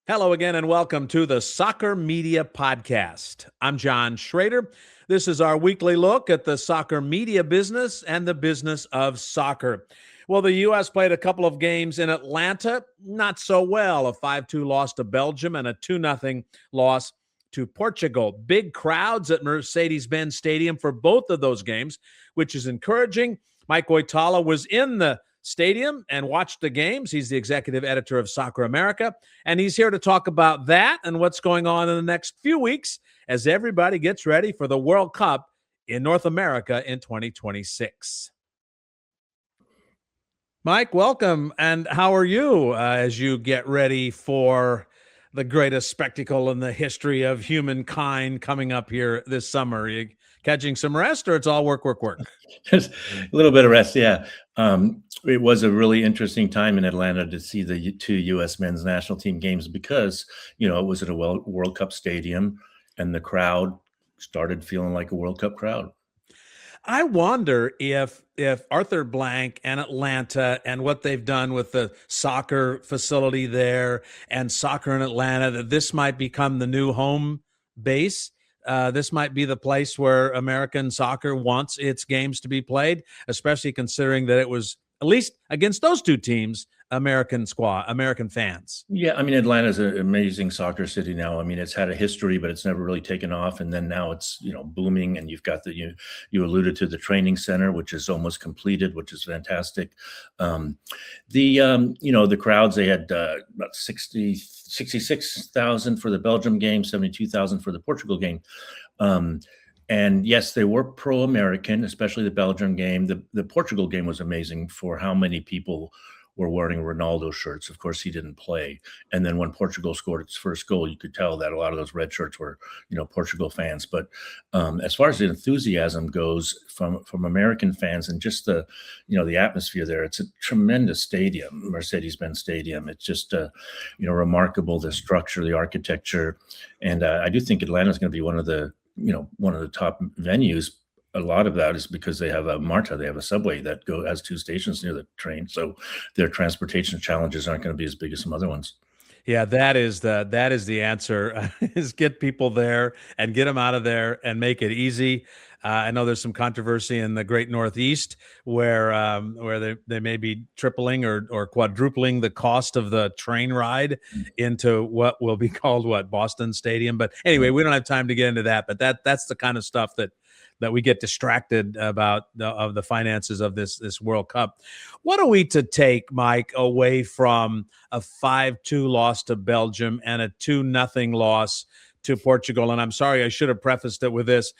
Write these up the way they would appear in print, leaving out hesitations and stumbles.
Hello again, and welcome to the Soccer Media Podcast. I'm John Shrader. This is our weekly look at the soccer media business and the business of soccer. Well, the U.S. played a couple of games in Atlanta, not so well. A 5-2 loss to Belgium and a 2-0 loss to Portugal. Big crowds at Mercedes-Benz Stadium for both of those games, which is encouraging. Mike Woitalla was in the stadium and watched the games. He's the executive editor of Soccer America, and he's here to talk about that and what's going on in the next few weeks as everybody gets ready for the World Cup in North America in 2026. Mike, welcome, and how are you as you get ready for the greatest spectacle in the history of humankind coming up here this summer? Are you catching some rest, or it's all work? Just a little bit of rest, yeah. It was a really interesting time in Atlanta to see the two U.S. men's national team games because, it was at a World Cup stadium and the crowd started feeling like a World Cup crowd. I wonder if Arthur Blank and Atlanta and what they've done with the soccer facility there and soccer in Atlanta, that this might become the new home base. This might be the place where American soccer wants its games to be played, especially considering that it was, at least against those two teams, American fans. Yeah, Atlanta's an amazing soccer city now. It's had a history, but it's never really taken off. And then now it's, booming. And you've got you alluded to the training center, which is almost completed, which is fantastic. The crowds, they had about 66,000 for the Belgium game, 72,000 for the Portugal game. And yes, they were pro-American, especially the Belgium game. The Portugal game was amazing for how many people were wearing Ronaldo shirts. Of course, he didn't play. And then when Portugal scored its first goal, you could tell that a lot of those red shirts were, Portugal fans. But as far as the enthusiasm goes from American fans and just the atmosphere there, it's a tremendous stadium, Mercedes-Benz Stadium. It's just, remarkable, the structure, the architecture. And I do think Atlanta is going to be one of the top venues. A lot of that is because they have a MARTA, they have a subway that has two stations near the train. So their transportation challenges aren't going to be as big as some other ones. Yeah, that is the answer, is get people there and get them out of there and make it easy. I know there's some controversy in the Great Northeast where they may be tripling or quadrupling the cost of the train ride into what will be called Boston Stadium. But anyway, we don't have time to get into that. But that's the kind of stuff that we get distracted about of the finances of this World Cup. What are we to take, Mike, away from a 5-2 loss to Belgium and a 2-0 loss to Portugal? And I'm sorry, I should have prefaced it with this.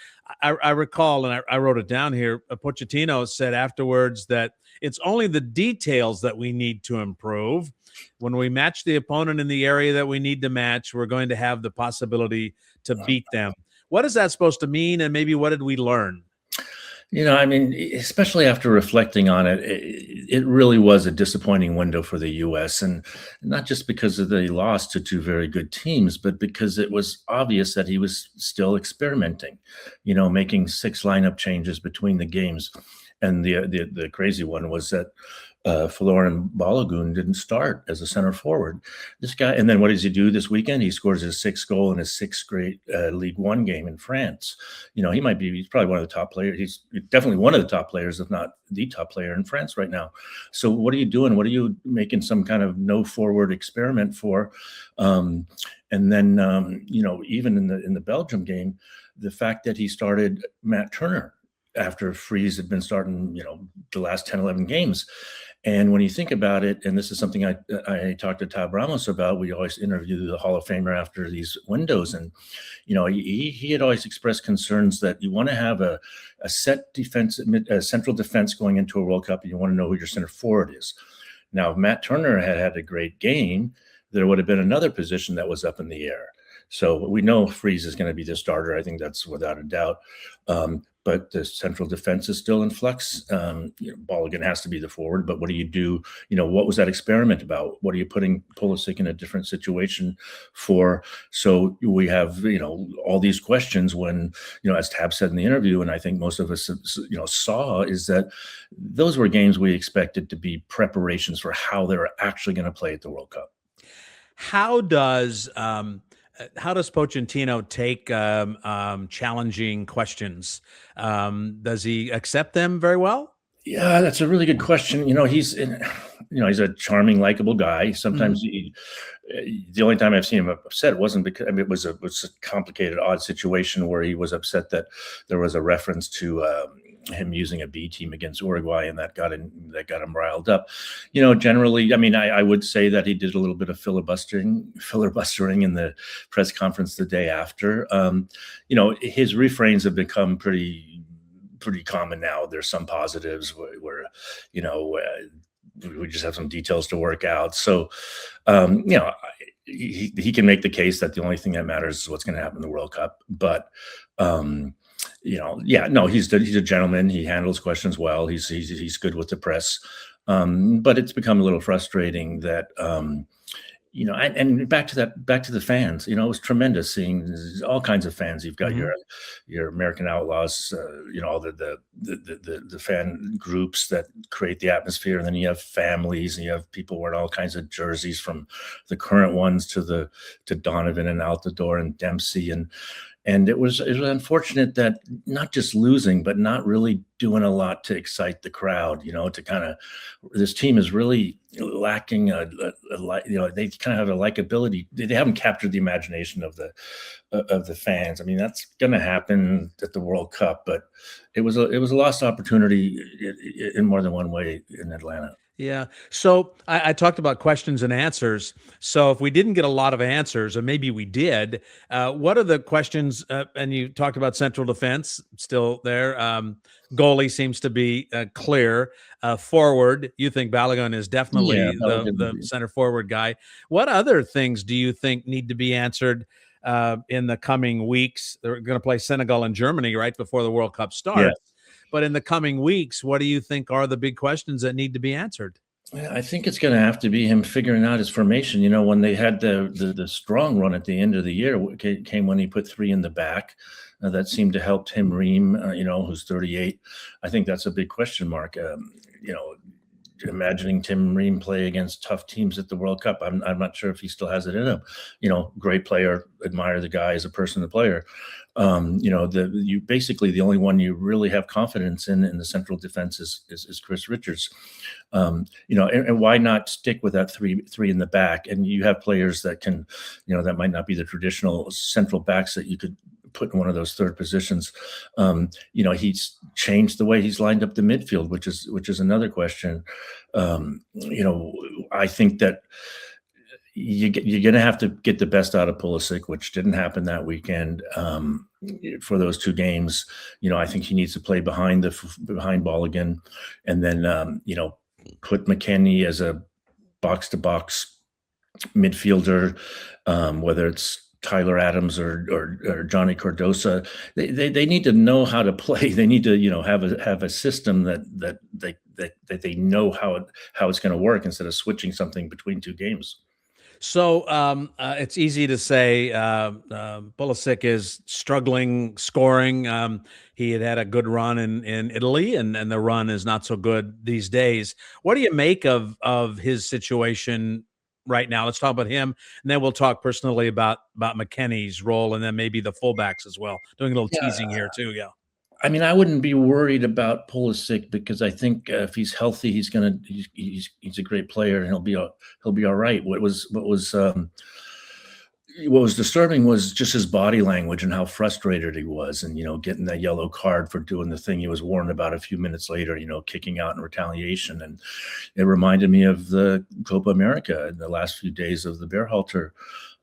I recall, and I wrote it down here, Pochettino said afterwards that it's only the details that we need to improve. When we match the opponent in the area that we need to match, we're going to have the possibility to beat them. What is that supposed to mean? And maybe what did we learn? Especially after reflecting on it, it really was a disappointing window for the U.S. And not just because they lost to two very good teams, but because it was obvious that he was still experimenting, making 6 lineup changes between the games. And the crazy one was that Folarin Balogun didn't start as a center forward. This guy, and then what does he do this weekend? He scores his 6th goal in his 6th straight League One game in France. He's probably one of the top players. He's definitely one of the top players, if not the top player in France right now. So what are you doing? What are you making some kind of no forward experiment for? And then, even in the Belgium game, the fact that he started Matt Turner after Freeze had been starting, the last 10, 11 games. And when you think about it, and this is something I talked to Tab Ramos about, we always interview the Hall of Famer after these windows. And, he had always expressed concerns that you want to have a set defense, a central defense going into a World Cup, and you want to know who your center forward is. Now, if Matt Turner had a great game, there would have been another position that was up in the air. So we know Freeze is going to be the starter. I think that's without a doubt. But the central defense is still in flux. Balogun has to be the forward, but what do you do? What was that experiment about? What are you putting Pulisic in a different situation for? So we have, all these questions when, as Tab said in the interview, and I think most of us, saw, is that those were games we expected to be preparations for how they're actually going to play at the World Cup. How does Pochettino take challenging questions? Does he accept them very well? Yeah, that's a really good question. He's a charming, likable guy. Mhm. Sometimes the only time I've seen him upset wasn't because it was a complicated, odd situation where he was upset that there was a reference to him using a B team against Uruguay, and that got him riled up. Generally, I mean, I would say that he did a little bit of filibustering in the press conference the day after. His refrains have become pretty common now. There's some positives where we just have some details to work out. So, um, you know, he can make the case that the only thing that matters is what's going to happen in the World Cup. But, yeah, no, he's a gentleman. He handles questions well. He's good with the press. But it's become a little frustrating that, and back to the fans. It was tremendous seeing all kinds of fans. You've got Mhm. your American Outlaws, all the fan groups that create the atmosphere, and then you have families, and you have people wearing all kinds of jerseys, from the current ones to Donovan and Altidore and Dempsey, and it was unfortunate that not just losing, but not really doing a lot to excite the crowd. To kind of, this team is really lacking they kind of have a likability. They haven't captured the imagination of the fans. I mean, that's going to happen at the World Cup, but it was a lost opportunity in more than one way in Atlanta. Yeah. So I talked about questions and answers. So if we didn't get a lot of answers, or maybe we did, what are the questions? And you talked about central defense, still there. Goalie seems to be clear. Forward, you think Balogun is Yeah, definitely Pelican would the be. center forward guy. What other things do you think need to be answered in the coming weeks? They're going to play Senegal and Germany right before the World Cup Yeah. starts. But in the coming weeks, what do you think are the big questions that need to be answered? Yeah, I think it's going to have to be him figuring out his formation. When they had the strong run at the end of the year, came when he put three in the back. That seemed to help Tim Ream, who's 38. I think that's a big question mark. Imagining Tim Ream play against tough teams at the World Cup, I'm not sure if he still has it in him. Great player, admire the guy as a person, the player. You basically, the only one you really have confidence in the central defense is Chris Richards. And why not stick with that three in the back? And you have players that can, that might not be the traditional central backs that you could put in one of those third positions. He's changed the way he's lined up the midfield, which is another question. I think that you're going to have to get the best out of Pulisic, which didn't happen that weekend. For those two games, I think he needs to play behind ball again, and then put McKennie as a box to box midfielder, whether it's Tyler Adams or Johnny Cardosa. They need to know how to play. They need to have a system that they know how it's going to work, instead of switching something between two games. So it's easy to say Pulisic is struggling scoring. He had a good run in Italy, and the run is not so good these days. What do you make of his situation right now? Let's talk about him, and then we'll talk personally about McKennie's role, and then maybe the fullbacks as well. Doing a little Yeah, teasing here too. Yeah. I mean, I wouldn't be worried about Pulisic, because I think if he's healthy, he's a great player, and he'll be all right. What was disturbing was just his body language and how frustrated he was, and getting that yellow card for doing the thing he was warned about a few minutes later, kicking out in retaliation. And it reminded me of the Copa America in the last few days of the Berhalter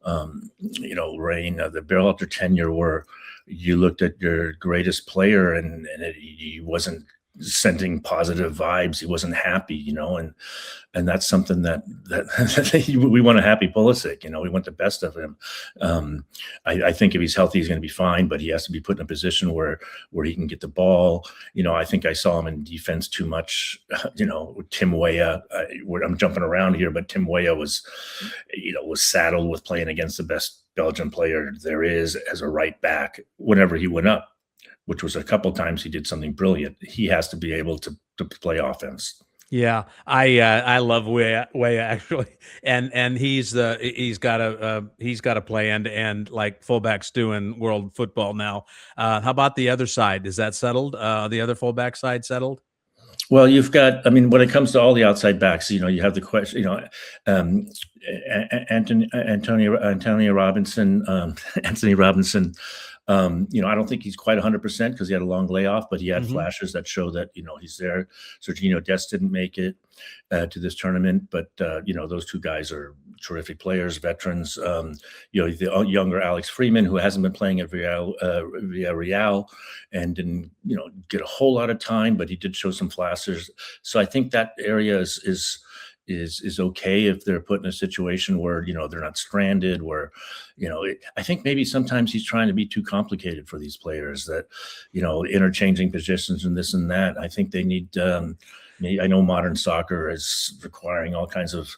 reign, the Berhalter tenure, where you looked at your greatest player, and he wasn't sending positive vibes. He wasn't happy, and that's something that we want a happy Pulisic. We want the best of him. I think if he's healthy, he's going to be fine, but he has to be put in a position where he can get the ball. I think I saw him in defense too much. Tim Weah. I'm jumping around here, but Tim Weah was saddled with playing against the best Belgian player there is as a right back whenever he went up, which was a couple times he did something brilliant. He has to be able to play offense. Yeah, I love Weah actually, and he's got to play end to end like fullbacks do in world football now. How about the other side? Is that settled? The other fullback side settled? Well, you've got, I mean, when it comes to all the outside backs, you have the question, um, Antonio Robinson, Anthony Robinson. I don't think he's quite 100% because he had a long layoff, but he had Hmm. flashes that show that he's there. Sergio Dest didn't make it to this tournament, but those two guys are terrific players, veterans. The younger Alex Freeman, who hasn't been playing at Villarreal, and didn't get a whole lot of time, but he did show some flashes. So I think that area is okay if they're put in a situation where they're not stranded. Where I think maybe sometimes he's trying to be too complicated for these players, that interchanging positions and this and that. I think they need. I know modern soccer is requiring all kinds of,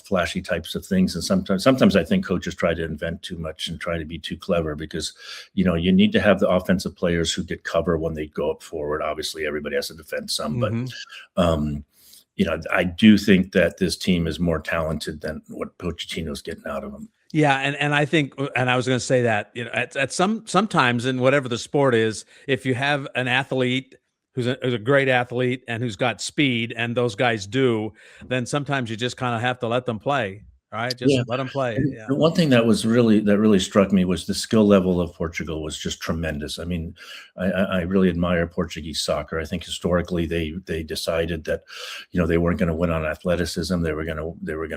flashy types of things, and sometimes I think coaches try to invent too much and try to be too clever, because you need to have the offensive players who get cover when they go up forward. Obviously, everybody has to defend some, but Hmm. um, I do think that this team is more talented than what Pochettino's getting out of them. Yeah, and I think, and I was going to say that at sometimes in whatever the sport is, if you have an athlete who's a great athlete and who's got speed, and those guys do, then sometimes you just kind of have to let them play. All right, just Yeah. let them play. And Yeah. the one thing that really struck me was the skill level of Portugal was just tremendous. I mean, I really admire Portuguese soccer. I think historically they decided that, they weren't going to win on athleticism. They were going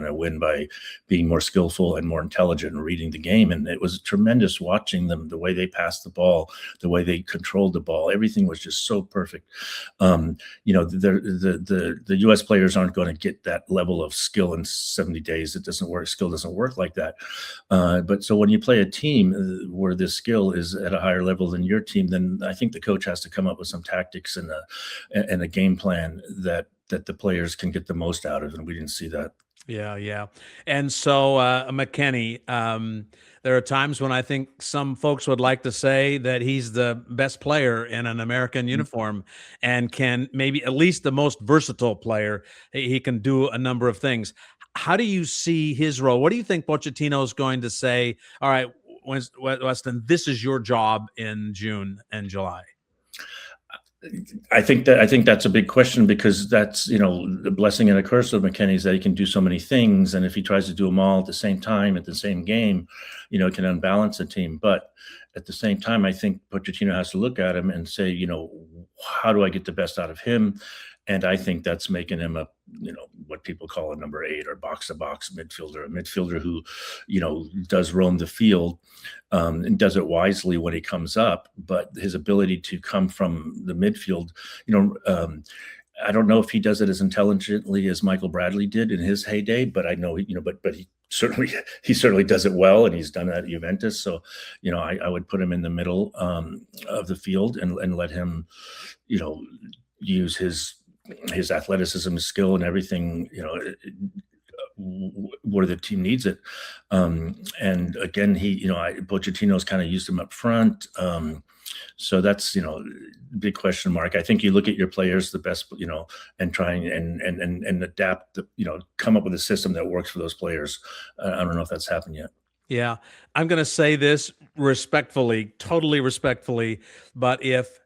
to win by being more skillful and more intelligent and reading the game. And it was tremendous watching them, the way they passed the ball, the way they controlled the ball. Everything was just so perfect. The U.S. players aren't going to get that level of skill in 70 days. It doesn't work. Skill doesn't work like that. But so when you play a team where this skill is at a higher level than your team, then I think the coach has to come up with some tactics and a game plan that the players can get the most out of, and we didn't see that. Yeah, yeah. And so, McKennie, there are times when I think some folks would like to say that he's the best player in an American uniform, and can maybe at least the most versatile player. He can do a number of things. How do you see his role? What do you think Pochettino is going to say? All right, Weston, this is your job in June and July. I think that's a big question, because that's the blessing and a curse of McKennie is that he can do so many things, and if he tries to do them all at the same time at the same game, it can unbalance a team. But at the same time, I think Pochettino has to look at him and say, how do I get the best out of him? And I think that's making him what people call a number 8 or box to box midfielder, a midfielder who, does roam the field, and does it wisely when he comes up. But his ability to come from the midfield, I don't know if he does it as intelligently as Michael Bradley did in his heyday, but I know, but he certainly does it well, and he's done that at Juventus. So, I would put him in the middle of the field, and let him, use his athleticism, his skill, and everything, where the team needs it. And again, Pochettino's kind of used him up front. So that's, big question mark. I think you look at your players, the best, and try and adapt, come up with a system that works for those players. I don't know if that's happened yet. Yeah, I'm going to say this respectfully, totally respectfully, but if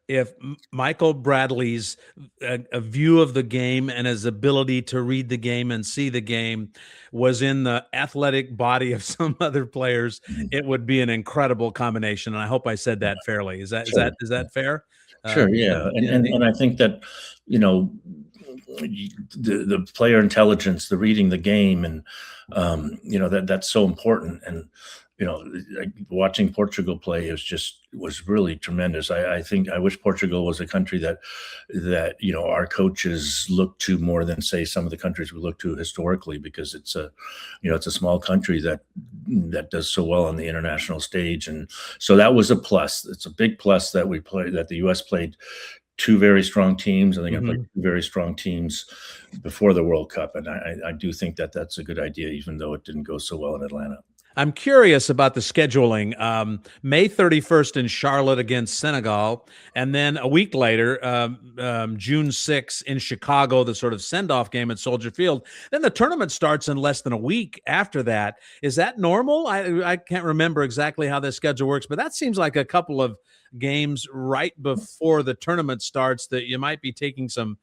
Michael Bradley's a view of the game and his ability to read the game and see the game was in the athletic body of some other players, Mhm. it would be an incredible combination. And I hope I said that fairly. Is that is Sure. that is that fair? Sure, Yeah, yeah, and yeah, and and I think that, you know, the player intelligence, the reading the game, and that's so important. And like, watching Portugal play was really tremendous. I think I wish Portugal was a country that our coaches look to more than, say, some of the countries we look to historically, because it's a small country that does so well on the international stage. And so that was a plus. It's a big plus that the U.S. played two very strong teams, and they're going to play mhm. two very strong teams before the World Cup. And I do think that that's a good idea, even though it didn't go so well in Atlanta. I'm curious about the scheduling. May 31st in Charlotte against Senegal, and then a week later, June 6th in Chicago, the sort of send-off game at Soldier Field. Then the tournament starts in less than a week after that. Is that normal? I can't remember exactly how the schedule works, but that seems like a couple of games right before the tournament starts that you might be taking some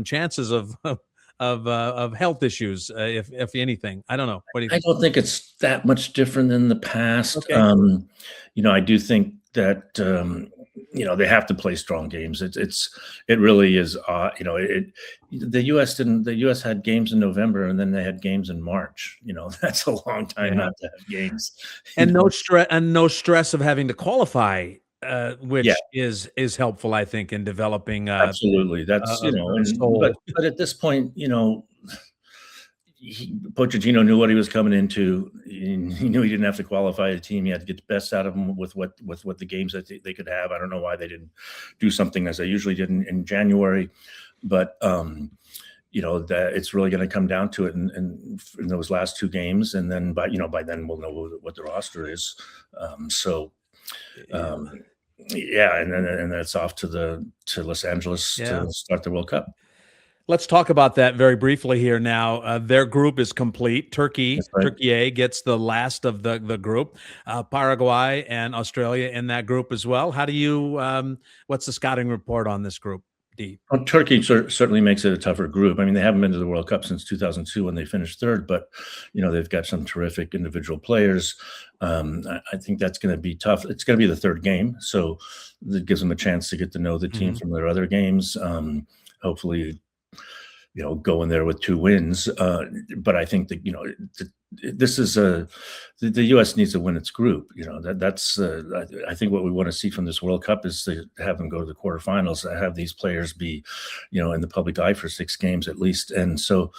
chances of health issues, if anything. I don't know. What do you I think? don't think it's that much different than the past. Okay. I do think that they have to play strong games. It really is. The U.S. had games in November, and then they had games in March. That's a long time Yeah. not to have games. And no stress of having to qualify, Yeah, which is helpful, I think, in developing absolutely. That's a soul. but at this point, Pochettino knew what he was coming into. He knew he didn't have to qualify a team. He had to get the best out of them with what the games that they could have. I don't know why they didn't do something as they usually did in January, but that it's really going to come down to it in those last two games, and then by then we'll know what the roster is. Yeah, and then it's off to Los Angeles to start the World Cup. Let's talk about that very briefly here now. Their group is complete. Turkey, Right. Turkey A gets the last of the group. Paraguay and Australia in that group as well. How do you? What's the scouting report on this group, D? Well, Turkey certainly makes it a tougher group. I mean, they haven't been to the World Cup since 2002 when they finished third, but they've got some terrific individual players. I think that's going to be tough. It's going to be the third game, so that gives them a chance to get to know the team from their other games. Hopefully, go in there with 2 wins. But I think that this is the U.S. needs to win its group. I think what we want to see from this World Cup is to have them go to the quarterfinals, to have these players be, in the public eye for 6 games at least. And so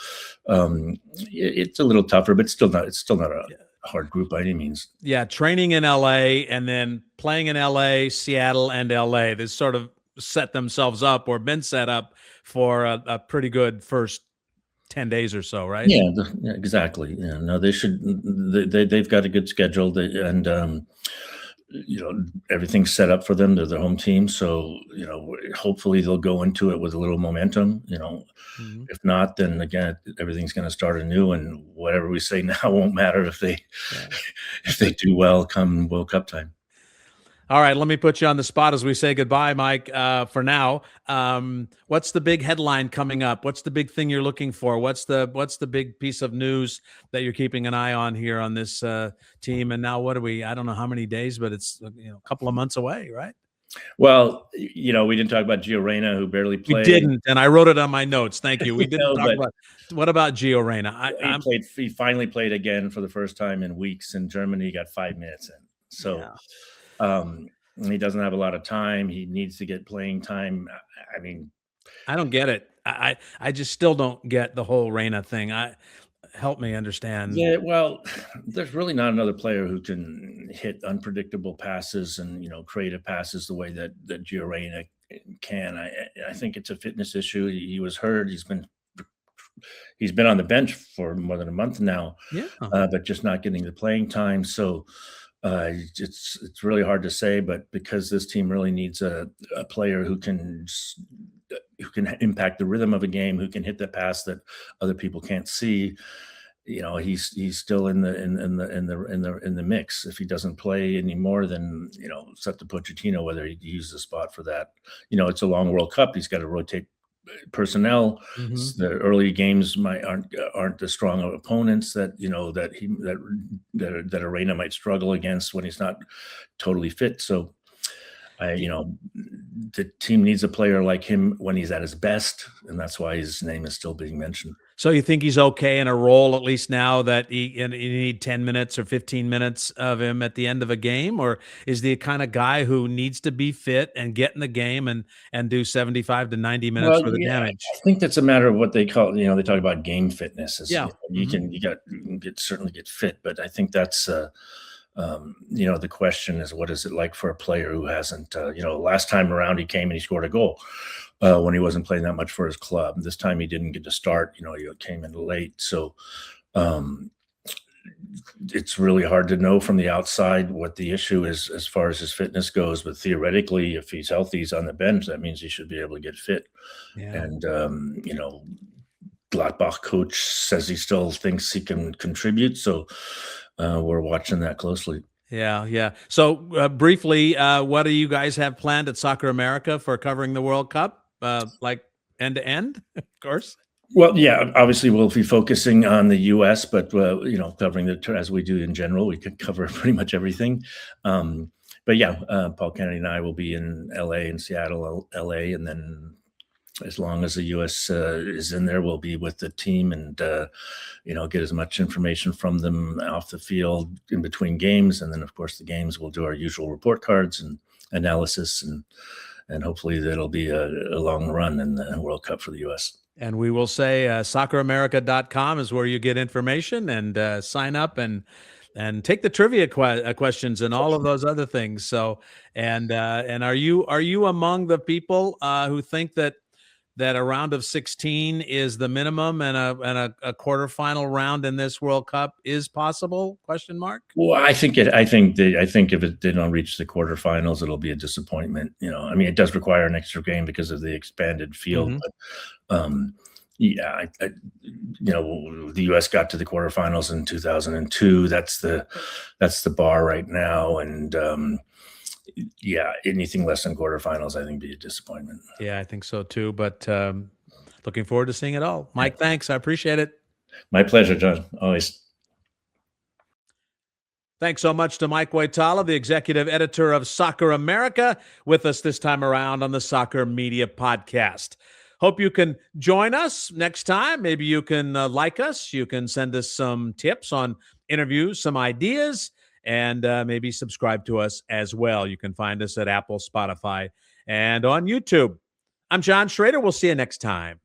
it's a little tougher, but it's still not a hard group by any means. Yeah, training in LA and then playing in LA, Seattle, and LA. They sort of set themselves up or been set up for a pretty good first 10 days or so, right? Yeah, exactly. Yeah, no, they should. They've got a good schedule, and everything's set up for them. They're their home team, so hopefully they'll go into it with a little momentum. If not, then again, everything's going to start anew, and whatever we say now won't matter if they do well come World Cup time. All right, let me put you on the spot as we say goodbye, Mike. For now, what's the big headline coming up? What's the big thing you're looking for? What's the big piece of news that you're keeping an eye on here on this team? And now, what are we? I don't know how many days, but it's a couple of months away, right? Well, we didn't talk about Gio Reyna, who barely played. We didn't, and I wrote it on my notes. Thank you. We didn't talk about. What about Gio Reyna? He finally played again for the first time in weeks in Germany. He got 5 minutes in. So. Yeah. He doesn't have a lot of time. He needs to get playing time. I mean, I don't get it. I just still don't get the whole Reyna thing. Help me understand. Yeah, well, there's really not another player who can hit unpredictable passes and creative passes the way that Gio Reyna can. I think it's a fitness issue. He was hurt. He's been on the bench for more than a month now. Yeah, but just not getting the playing time. So. It's really hard to say, but because this team really needs a player who can impact the rhythm of a game, who can hit the pass that other people can't see. He's still in the mix. If he doesn't play anymore, then it's up to Pochettino whether he uses a spot for that. It's a long World Cup. He's got to rotate personnel. The early games aren't the strong of opponents that Arena might struggle against when he's not totally fit. So the team needs a player like him when he's at his best, and that's why his name is still being mentioned. So you think he's okay in a role at least now that you need 10 minutes or 15 minutes of him at the end of a game? Or is the kind of guy who needs to be fit and get in the game and do 75 to 90 minutes for the damage? I think that's a matter of what they call, they talk about game fitness. You can certainly get fit, but I think that's the question is, what is it like for a player who hasn't, last time around he came and he scored a goal when he wasn't playing that much for his club. This time he didn't get to start, he came in late. So it's really hard to know from the outside what the issue is as far as his fitness goes. But theoretically, if he's healthy, he's on the bench, that means he should be able to get fit. Yeah. And, Gladbach coach says he still thinks he can contribute. So we're watching that closely. Yeah. So briefly, what do you guys have planned at Soccer America for covering the World Cup? Like end to end, of course. Well, yeah, obviously we'll be focusing on the U.S., but covering as we do in general, we could cover pretty much everything. But yeah, Paul Kennedy and I will be in L.A. and Seattle, L.A., and then as long as the U.S. Is in there, we'll be with the team and get as much information from them off the field in between games, and then of course the games we'll do our usual report cards and analysis, and hopefully that'll be a long run in the World Cup for the U.S. And we will say socceramerica.com is where you get information and sign up and take the trivia questions and all of those other things. So, and are you among the people who think that a round of 16 is the minimum and a quarterfinal round in this World Cup is possible? ? Well, I think if they don't reach the quarterfinals, it'll be a disappointment. It does require an extra game because of the expanded field. Mm-hmm. But the U.S. got to the quarterfinals in 2002. That's the bar right now, and anything less than quarterfinals, I think, be a disappointment. Yeah, I think so too. But looking forward to seeing it all. Mike, thanks. I appreciate it. My pleasure, John. Always. Thanks so much to Mike Woitalla, the executive editor of Soccer America, with us this time around on the Soccer Media Podcast. Hope you can join us next time. Maybe you can like us. You can send us some tips on interviews, some ideas, and maybe subscribe to us as well. You can find us at Apple, Spotify, and on YouTube. I'm John Shrader. We'll see you next time.